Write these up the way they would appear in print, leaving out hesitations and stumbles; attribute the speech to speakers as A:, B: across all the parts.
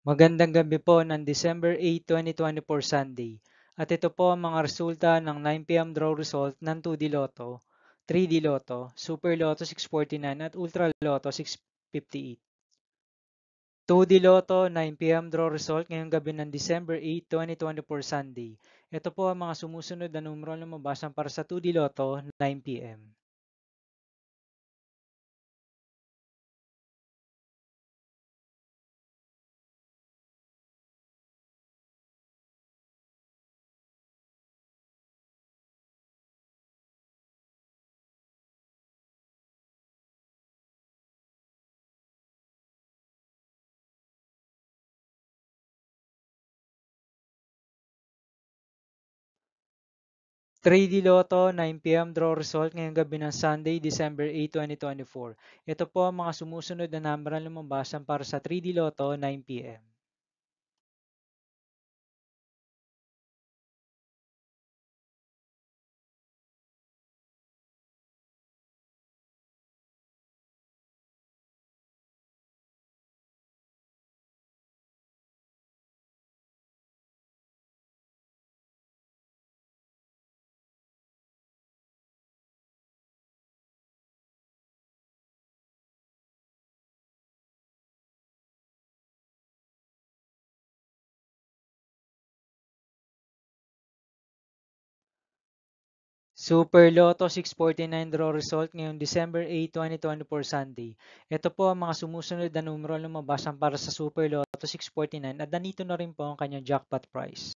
A: Magandang gabi po ng December 8, 2024 Sunday. At ito po ang mga resulta ng 9 p.m. draw result ng 2D Lotto, 3D Lotto, Super Lotto 649 at Ultra Lotto 658. 2D Lotto 9 p.m. draw result ngayong gabi ng December 8, 2024 Sunday. Ito po ang mga sumusunod na numero na lumabas para sa 2D Lotto 9 p.m. 3D Lotto 9 p.m. draw result ngayong gabi ng Sunday, December 8, 2024. Ito po ang mga sumusunod na number na lumabas para sa 3D Lotto 9 p.m. 'Super Lotto 649 draw result ngayong December 8, 2024 Sunday. Ito po ang mga sumusunod na numero na lumabas para sa Super Lotto 649 at nandito na rin po ang kanyang jackpot price.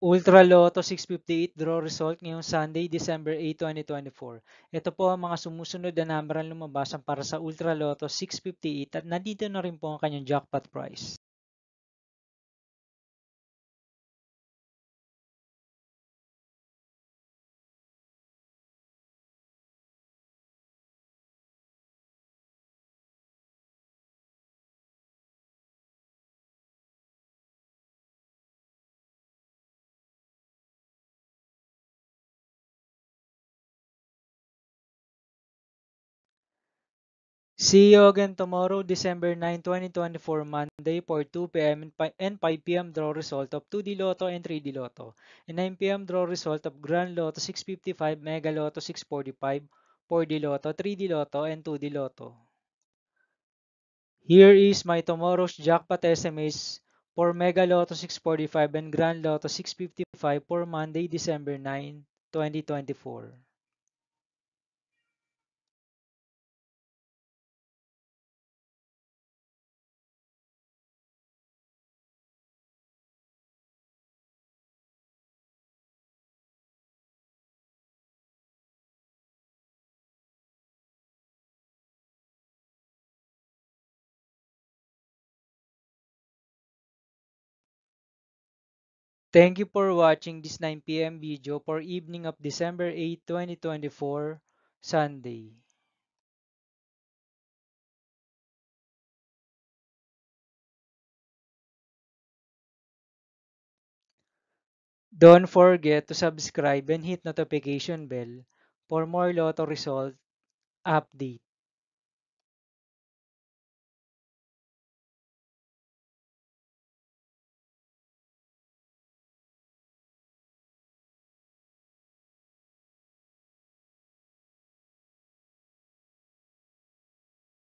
A: Ultra Lotto 658 draw result ngayong Sunday, December 8, 2024. Ito po ang mga sumusunod na number na lumabas para sa Ultra Lotto 658 at nandito na rin po ang kanyang jackpot price. See you again tomorrow, December 9, 2024, Monday for 2 p.m. and 5 p.m. draw result of 2D Lotto and 3D Lotto, and 9 p.m. draw result of Grand Lotto 655, Mega Lotto 645, 4D Lotto, 3D Lotto, and 2D Lotto. Here is my tomorrow's jackpot estimates for Mega Lotto 645 and Grand Lotto 655 for Monday, December 9, 2024. Thank you for watching this 9 p.m. video for evening of December 8, 2024, Sunday. Don't forget to subscribe and hit notification bell for more Lotto result update.